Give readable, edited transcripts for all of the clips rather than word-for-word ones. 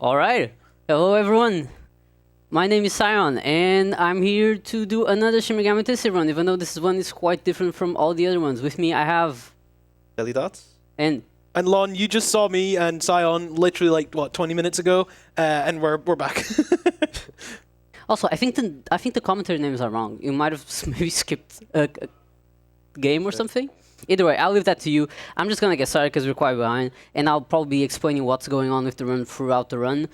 Alright, hello everyone. My name is Sion, and I'm here to do another Shin Megami Tensei run, even though this one is quite different from all the other ones. With me, I have... Jelly Dots. And Lon, you just saw me and Sion literally like, what, 20 minutes ago, and we're back. also, I think the commentary names are wrong. You might have maybe skipped a game or something. Either way, I'll leave that to you. I'm just gonna get started because we're quite behind, and I'll probably be explaining what's going on with the run throughout the run.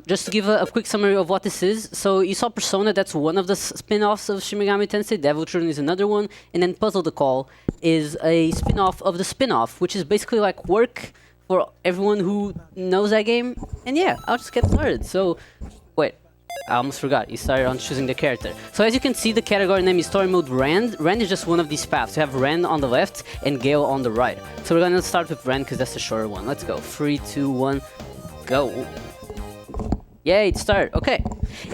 Just to give a quick summary of what this is. So you saw Persona, that's one of the spin-offs of Shin Megami Tensei. Devil Children is another one, and then Puzzle the Call is a spin-off of the spin-off, which is basically like work for everyone who knows that game. And yeah, I'll just get started. So, wait. I almost forgot. You started on choosing the character. So as you can see, the category name is Story Mode Rand. Rand is just one of these paths. You have Rand on the left and Gale on the right. So we're gonna start with Rand because that's the shorter one. Let's go. 3, 2, 1, go. Yay, it started. Okay.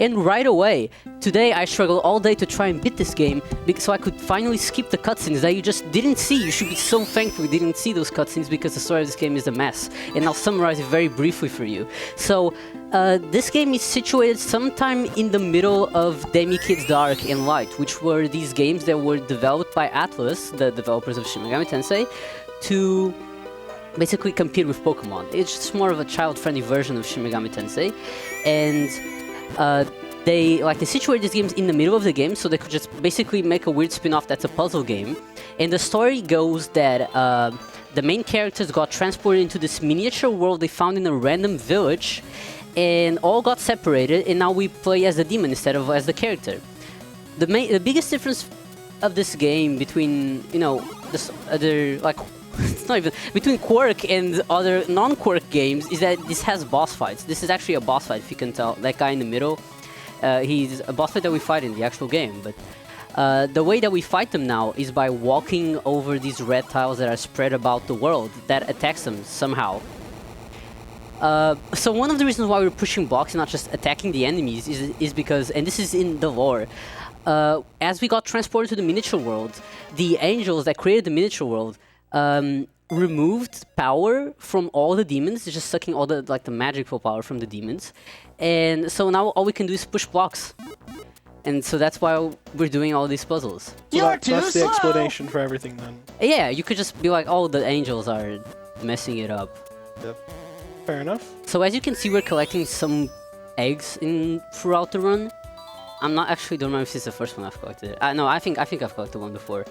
And right away, today I struggled all day to try and beat this game so I could finally skip the cutscenes that you just didn't see. You should be so thankful you didn't see those cutscenes because the story of this game is a mess. And I'll summarize it very briefly for you. So, this game is situated sometime in the middle of Demi Kids Dark and Light, which were these games that were developed by Atlus, the developers of Shin Megami Tensei, to basically compete with Pokemon. It's just more of a child-friendly version of Shin Megami Tensei, and they situated these games in the middle of the game so they could just basically make a weird spin-off that's a puzzle game. And the story goes that the main characters got transported into this miniature world they found in a random village, and all got separated, and now we play as the demon instead of as the character. The biggest difference of this game between, you know, this other, like, it's not even between Quirk and other non-Quirk games, is that this has boss fights. This is actually a boss fight, if you can tell. That guy in the middle, he's a boss fight that we fight in the actual game. But the way that we fight them now is by walking over these red tiles that are spread about the world that attacks them somehow. So one of the reasons why we're pushing blocks and not just attacking the enemies is because, and this is in the lore, as we got transported to the miniature world, the angels that created the miniature world removed power from all the demons, just sucking all the the magical power from the demons, and so now all we can do is push blocks, and so that's why we're doing all these puzzles. So that's the explanation for everything then. Yeah, you could just be like, oh, the angels are messing it up. Yep. Fair enough. So as you can see, we're collecting some eggs throughout the run. I'm not actually, don't remember if this is the first one I've collected. No, I think I've collected one before.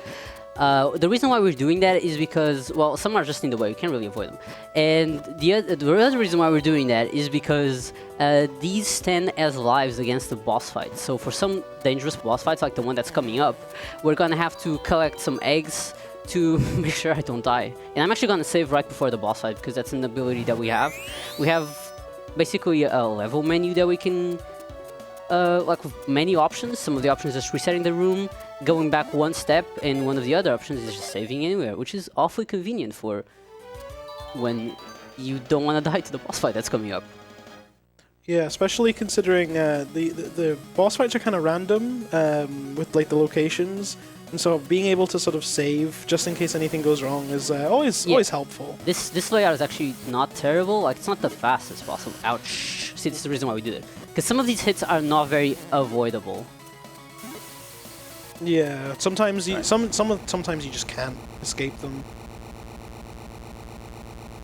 The reason why we're doing that is because, well, some are just in the way, you can't really avoid them. And the other reason why we're doing that is because these stand as lives against the boss fights. So for some dangerous boss fights, like the one that's coming up, we're gonna have to collect some eggs to make sure I don't die. And I'm actually gonna save right before the boss fight because that's an ability that we have. We have basically a level menu that we can, like with many options. Some of the options is just resetting the room, going back one step, and one of the other options is just saving anywhere, which is awfully convenient for when you don't want to die to the boss fight that's coming up. Yeah, especially considering the boss fights are kind of random with like the locations, and so being able to sort of save just in case anything goes wrong is always helpful. This layout is actually not terrible. Like, it's not the fastest possible. Ouch! See, this is the reason why we do it, because some of these hits are not very avoidable. Yeah, sometimes sometimes you just can't escape them.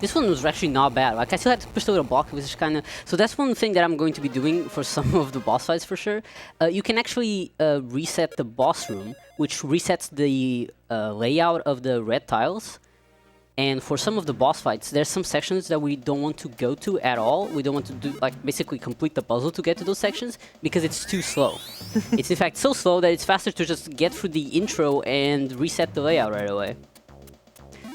This one was actually not bad. Like, I still had to push the little block, which is kind of... So that's one thing that I'm going to be doing for some of the boss fights for sure. You can actually reset the boss room, which resets the layout of the red tiles. And for some of the boss fights, there's some sections that we don't want to go to at all. We don't want to do, like, basically complete the puzzle to get to those sections because it's too slow. It's in fact so slow that it's faster to just get through the intro and reset the layout right away.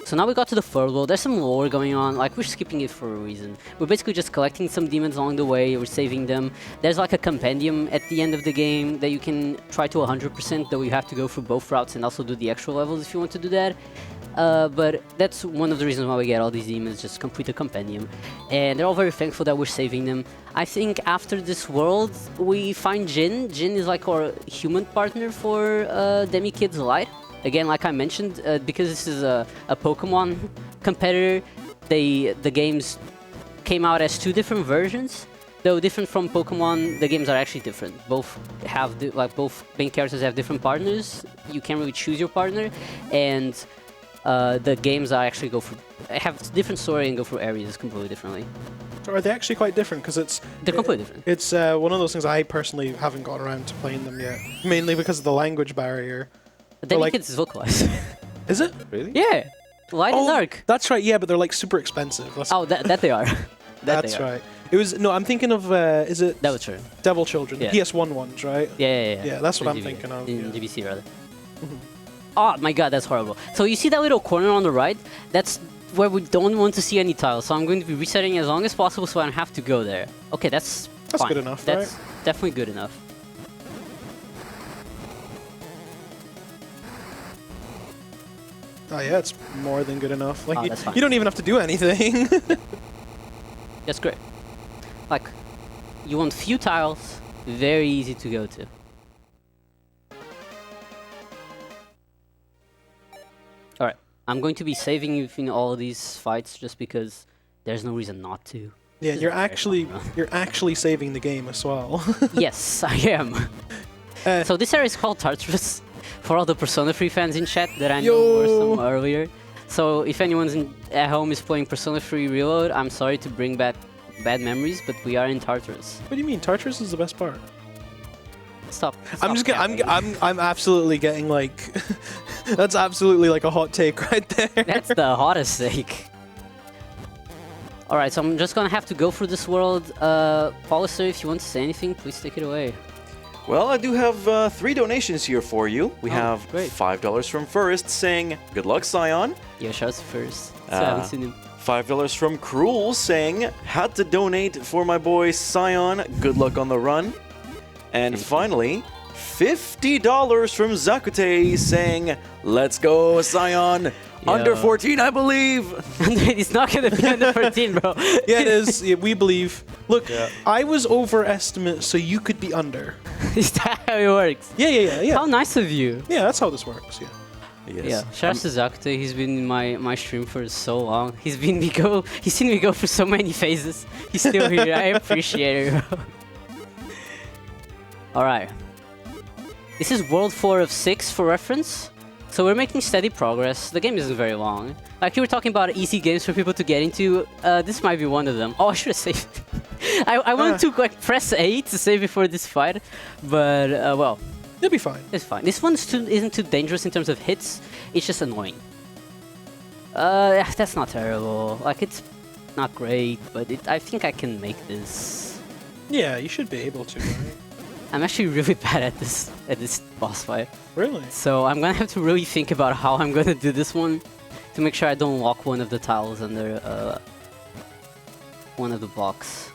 So now we got to the third world. There's some lore going on, like we're skipping it for a reason. We're basically just collecting some demons along the way, we're saving them. There's like a compendium at the end of the game that you can try to 100%, though you have to go through both routes and also do the extra levels if you want to do that. But that's one of the reasons why we get all these demons, just complete the compendium. And they're all very thankful that we're saving them. I think after this world, we find Jin. Jin is like our human partner for Demi Kids Light. Again, like I mentioned, because this is a Pokemon competitor, the games came out as 2 different versions. Though different from Pokemon, the games are actually different. Both have both main characters have different partners. You can't really choose your partner, and the games are actually have different story and go through areas completely differently. So are they actually quite different? Because they're completely different. It's one of those things I personally haven't gotten around to playing them yet, mainly because of the language barrier. Then like, it's vocalized. Is it? Really? Yeah, light and dark. That's right. Yeah, but they're like super expensive. That they are. That's right. It was I'm thinking of is it Devil Children? Devil Children, yeah. PS1 ones, right? Yeah. Yeah, that's what I'm thinking of. In GBC rather. Oh my god, that's horrible. So you see that little corner on the right? That's where we don't want to see any tiles. So I'm going to be resetting as long as possible so I don't have to go there. Okay, that's fine. good enough, That's right? definitely good enough. Oh yeah, it's more than good enough. Like that's fine. you don't even have to do anything. That's great. Like, you want few tiles, very easy to go to. Alright, I'm going to be saving you in all of these fights just because there's no reason not to. Yeah, you're actually saving the game as well. Yes, I am. So this area is called Tarrus, for all the Persona 3 fans in chat that I know were some earlier. So if anyone at home is playing Persona 3 Reload, I'm sorry to bring back bad memories, but we are in Tartarus. What do you mean? Tartarus is the best part. Stop. I'm absolutely getting like that's absolutely like a hot take right there. That's the hottest take. Alright, so I'm just gonna have to go through this world. Policer, if you want to say anything, please take it away. Well, I do have 3 donations here for you. We have great. $5 from First saying, good luck, Scion. Yeah, shout out to First. So I haven't seen him. $5 from Cruel saying, had to donate for my boy Scion. Good luck on the run. And finally, $50 from Zakute saying, let's go, Scion. Under 14, I believe. It's not gonna be under 14, bro. Yeah, it is. Yeah, we believe. Look, I was overestimate, so you could be under. Is that how it works? Yeah. How nice of you. Yeah, that's how this works. Yeah. Yes. Yeah, shout out to Zakute. He's been in my stream for so long. He's seen me go through so many phases. He's still here. I appreciate it, bro. Alright. This is World 4 of 6 for reference. So we're making steady progress. The game isn't very long. Like you were talking about easy games for people to get into, this might be one of them. Oh, I should have saved. I wanted to like press A to save before this fight, but well. It'll be fine. It's fine. This one isn't too dangerous in terms of hits. It's just annoying. That's not terrible. Like it's not great, but I think I can make this. Yeah, you should be able to. Right? I'm actually really bad at this boss fight. Really? So I'm gonna have to really think about how I'm gonna do this one to make sure I don't lock one of the tiles under one of the blocks.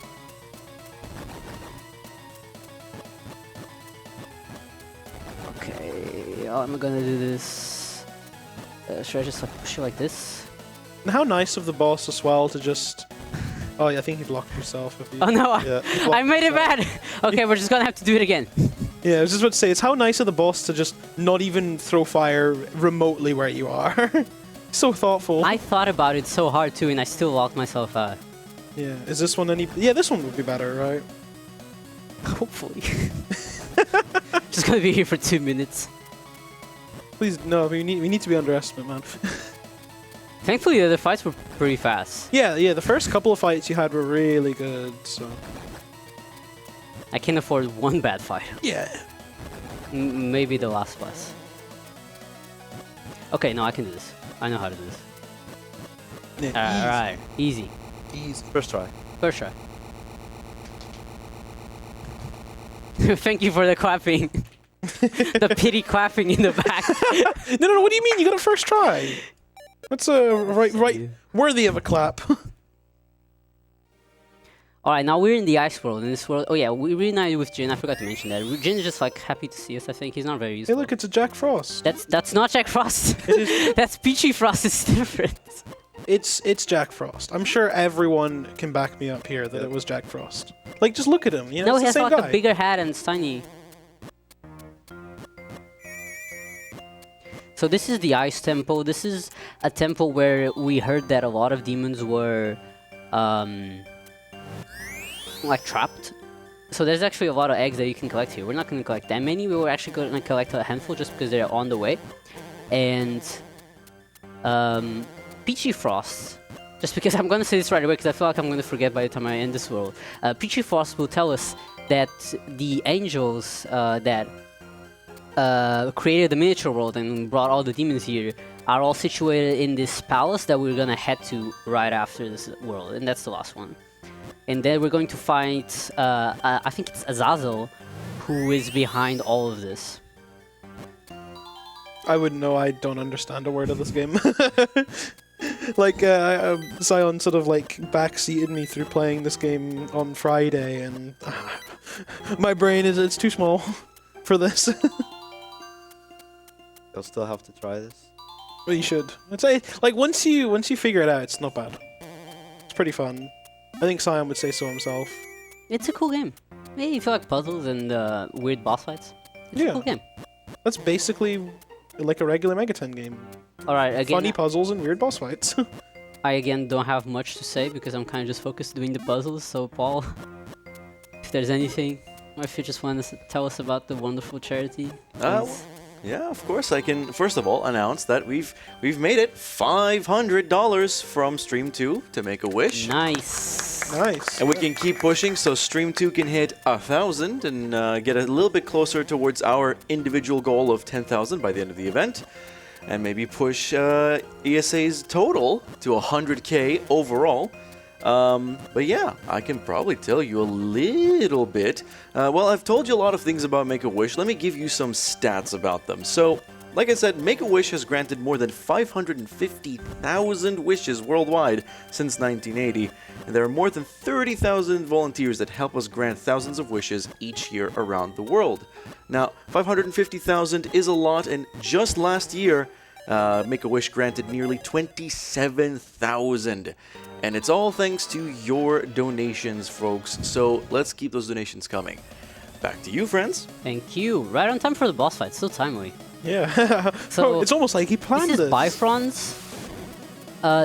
Okay, how am I gonna do this? Should I just like push it like this? And how nice of the boss as well to just. Oh yeah, I think you've locked yourself. If you, Oh no, yeah, I made it bad! Okay, we're just gonna have to do it again. Yeah, I was just about to say, it's how nice of the boss to just not even throw fire remotely where you are. So thoughtful. I thought about it so hard too, and I still locked myself out. Yeah, is this one any... Yeah, this one would be better, right? Hopefully. Just gonna be here for 2 minutes. Please, no, we need to be underestimate, man. Thankfully, the other fights were pretty fast. Yeah, the first couple of fights you had were really good, so... I can afford one bad fight. Yeah. Maybe the last boss. Okay, no, I can do this. I know how to do this. Yeah, Alright, easy. Easy. First try. First try. Thank you for the clapping. The pity clapping in the back. No, what do you mean? You got a first try. That's right worthy of a clap. Alright, now we're in the ice world. In this world, oh yeah, we reunited with Jin. I forgot to mention that. Jin is just like happy to see us. I think he's not very useful. Hey, look, it's a Jack Frost. That's not Jack Frost. It is. That's Peachy Frost. It's different. It's Jack Frost. I'm sure everyone can back me up here that it was Jack Frost. Like, just look at him. You know, No, it's he the has same like guy. a bigger hat and it's tiny. So this is the Ice Temple. This is a temple where we heard that a lot of demons were like trapped. So there's actually a lot of eggs that you can collect here. We're not going to collect that many. We were actually going to collect a handful just because they're on the way. And Peachy Frost, just because I'm going to say this right away because I feel like I'm going to forget by the time I end this world. Peachy Frost will tell us that the angels that created the miniature world and brought all the demons here are all situated in this palace that we're going to head to right after this world. And that's the last one. And then we're going to find, I think it's Azazel, who is behind all of this. I wouldn't know. I don't understand a word of this game. Like, Sion sort of like backseated me through playing this game on Friday, and my brain it's too small for this. You'll still have to try this. Well, you should. I'd say, like, once you figure it out, it's not bad. It's pretty fun. I think Sion would say so himself. It's a cool game. Yeah, if you like puzzles and weird boss fights, it's a cool game. That's basically like a regular Megaten game. Alright, again, Funny puzzles and weird boss fights. I again don't have much to say because I'm kind of just focused doing the puzzles. So Paul, if there's anything, or if you just want to tell us about the wonderful charity, please. Yeah, of course. I can first of all announce that we've made it $500 from Stream 2 to make a wish. Nice. Nice. And we can keep pushing so Stream 2 can hit 1,000 and get a little bit closer towards our individual goal of 10,000 by the end of the event. And maybe push ESA's total to 100K overall. But yeah, I can probably tell you a little bit. Well, I've told you a lot of things about Make-A-Wish. Let me give you some stats about them. So, like I said, Make-A-Wish has granted more than 550,000 wishes worldwide since 1980. And there are more than 30,000 volunteers that help us grant thousands of wishes each year around the world. Now, 550,000 is a lot, and just last year, Make-A-Wish granted nearly 27,000. And it's all thanks to your donations, folks. So let's keep those donations coming. Back to you, friends. Thank you. Right on time for the boss fight. So timely. Yeah. So it's almost like he planned This this. is Bifron's.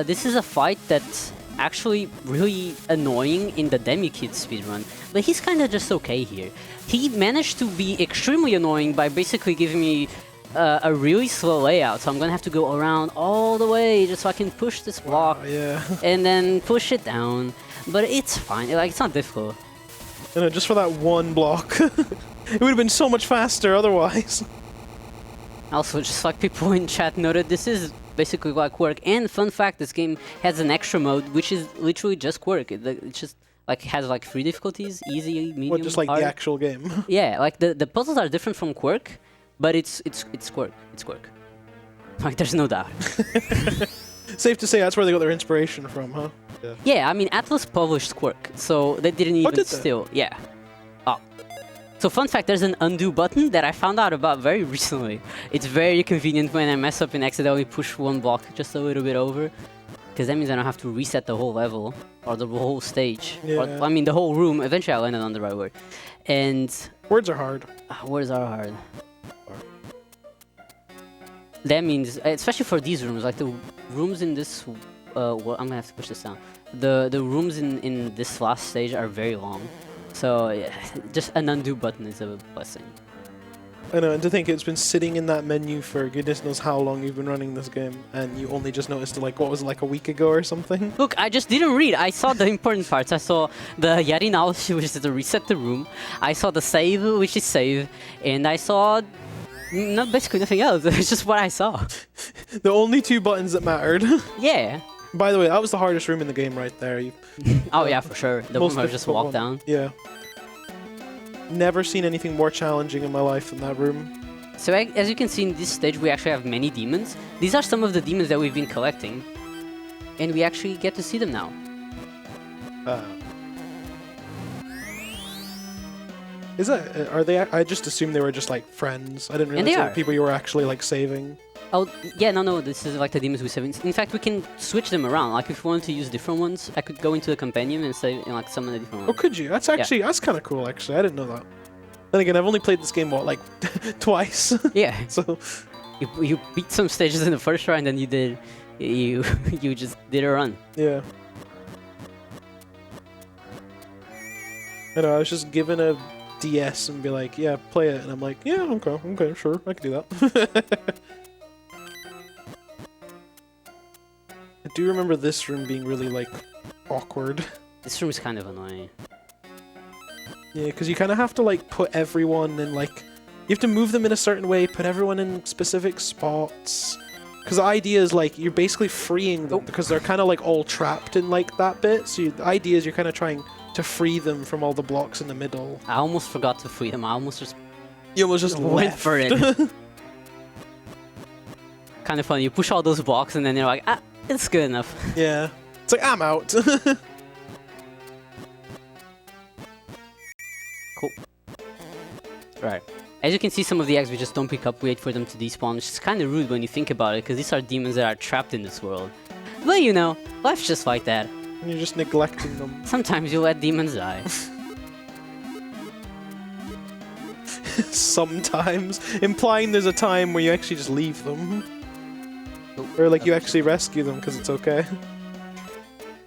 This is a fight that's actually really annoying in the Demi-Kid speedrun, but he's kind of just okay here. He managed to be extremely annoying by basically giving me a really slow layout, so I'm gonna have to go around all the way just so I can push this block Yeah. and then push it down. But it's fine. Like, it's not difficult. You know, just for that one block. It would have been so much faster otherwise. Also, just like people in chat noted, this is basically like Quirk. And fun fact, this game has an extra mode, which is literally just Quirk. It just like has like 3 difficulties: easy, medium, What, just like hard. the actual game? Yeah, like the puzzles are different from Quirk, but it's Quirk. It's Quirk. Like, there's no doubt. Safe to say that's where they got their inspiration from, huh? Yeah, I mean, Atlas published Quirk, so they didn't even did they? steal. Yeah. Oh. So fun fact, there's an undo button that I found out about very recently. It's very convenient when I mess up and accidentally push one block just a little bit over, because that means I don't have to reset the whole level or the whole stage. Yeah. Or, I mean, the whole room. Eventually, I landed on the right word. And Words are hard. words are hard. That means, especially for these rooms, like the rooms in this. Well, I'm gonna have to push this down. The rooms in this last stage are very long, so yeah, just an undo button is a blessing. I know, and to think it's been sitting in that menu for goodness knows how long you've been running this game, and you only just noticed it, like, what was it, like a week ago or something? Look, I just didn't read. I saw the important parts. I saw the Yarinal, which is to reset the room. I saw the save, which is save, and I saw basically nothing else. It's just what I saw. The only 2 buttons that mattered. Yeah. By the way, that was the hardest room in the game right there. Oh yeah, for sure. The Most one where I just difficult walk one. down. Yeah. Never seen anything more challenging in my life than that room. So as you can see in this stage, we actually have many demons. These are some of the demons that we've been collecting, and we actually get to see them now. Is that, are they, I just assumed they were just like friends. I didn't realize they they were are. people you were actually like saving. Oh, yeah, no, this is like the demons we save. In fact, we can switch them around. Like, if we want to use different ones, I could go into the companion and save and like summon a different Oh, one. could you? That's actually, that's kind of cool, actually. I didn't know that. Then again, I've only played this game, what, like, twice? Yeah, So, you beat some stages in the first try, and then you just did a run. yeah. I know, I was just given a DS and be like, yeah, play it. And I'm like, yeah, okay, sure, I can do that. I do remember this room being really, like, awkward. This room is kind of annoying. Yeah, because you kind of have to, like, put everyone in, like... You have to move them in a certain way, put everyone in specific spots. Because the idea is, like, you're basically freeing them because they're kind of, like, all trapped in, like, that bit. So the idea is you're kind of trying to free them from all the blocks in the middle. I almost forgot to free them. I almost just You almost just went left. for it. Kind of funny. You push all those blocks and then you're like, ah, it's good enough. Yeah. It's like, I'm out. Cool. Right. As you can see, some of the eggs we just don't pick up, wait for them to despawn, which is kind of rude when you think about it, because these are demons that are trapped in this world. But you know, life's just like that. And you're just neglecting them. Sometimes you let demons die. Sometimes. Implying there's a time where you actually just leave them. Oh, Or like you actually rescue them because it's okay.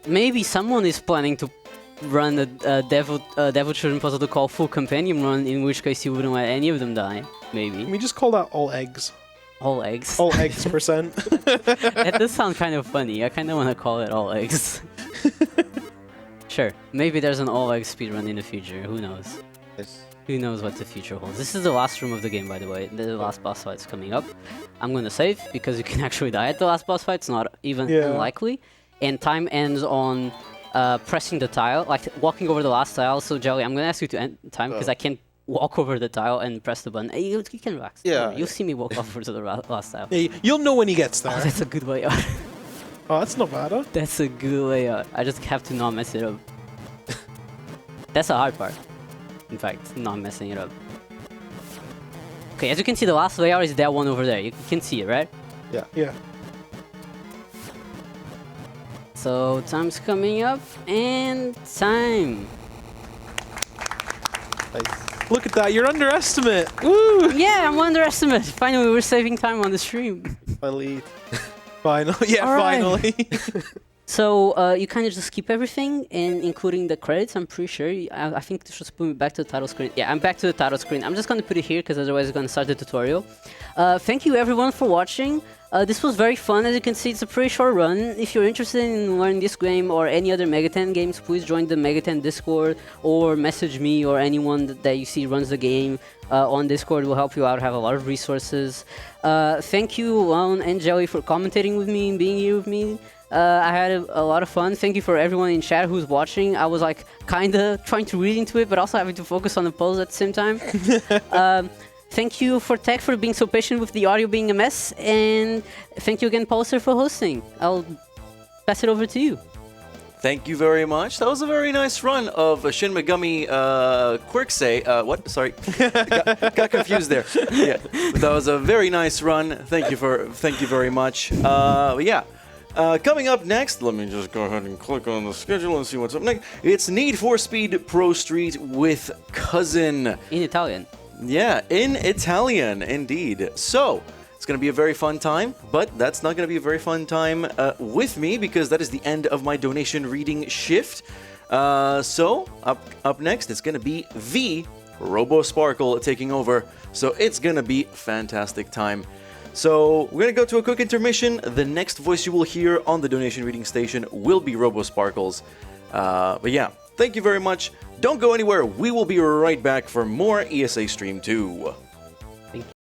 Maybe someone is planning to run a Devil Children Puzzle to call full companion run, in which case you wouldn't let any of them die. Maybe. Can we just call that all eggs? All eggs. All eggs %. That does sound kind of funny. I kind of want to call it all eggs. Sure. Maybe there's an all eggs speedrun in the future. Who knows? Yes. Who knows what the future holds. This is the last room of the game, by the way. The last boss fight's coming up. I'm gonna save because you can actually die at the last boss fight. It's not even unlikely. And time ends on pressing the tile, like walking over the last tile. So Jelly, I'm gonna ask you to end time because I can't walk over the tile and press the button. You can relax. Yeah. You'll see me walk over to the last tile. Yeah, you'll know when he gets Oh, there. that's a good layout. Oh, that's not bad, huh? That's a good layout. I just have to not mess it up. That's the hard part. In fact, not messing it up. Okay, as you can see, the last layout is that one over there. You can see it, right? Yeah. So, time's coming up, and time! Nice. Look at that, you're underestimate! Woo! Yeah, I'm underestimated! Finally, we're saving time on the stream. Finally. Finally, yeah, All right. finally. So, you kind of just skip everything, and including the credits, I'm pretty sure. I think this should put me back to the title screen. Yeah, I'm back to the title screen. I'm just going to put it here, because otherwise it's going to start the tutorial. Thank you everyone for watching. This was very fun. As you can see, it's a pretty short run. If you're interested in learning this game or any other Megaten games, please join the Megaten Discord or message me or anyone that you see runs the game on Discord. Will help you out, have a lot of resources. Thank you, Lone and Jelly, for commentating with me and being here with me. I had a lot of fun. Thank you for everyone in chat who's watching. I was like kinda trying to read into it, but also having to focus on the polls at the same time. Thank you for Tech for being so patient with the audio being a mess, and thank you again, Pulsar, for hosting. I'll pass it over to you. Thank you very much. That was a very nice run of Shin Megami Tensei. What? Sorry, got confused there. Yeah, but that was a very nice run. Thank you very much. Yeah. Coming up next, let me just go ahead and click on the schedule and see what's up next. It's Need for Speed Pro Street with Cousin. In Italian. Yeah, in Italian, indeed. So, it's going to be a very fun time, but that's not going to be a very fun time with me because that is the end of my donation reading shift. So, up next, it's going to be the Robo Sparkle taking over. So, it's going to be a fantastic time. So, we're going to go to a quick intermission. The next voice you will hear on the donation reading station will be Robo Sparkles. But yeah, thank you very much. Don't go anywhere. We will be right back for more ESA Stream 2.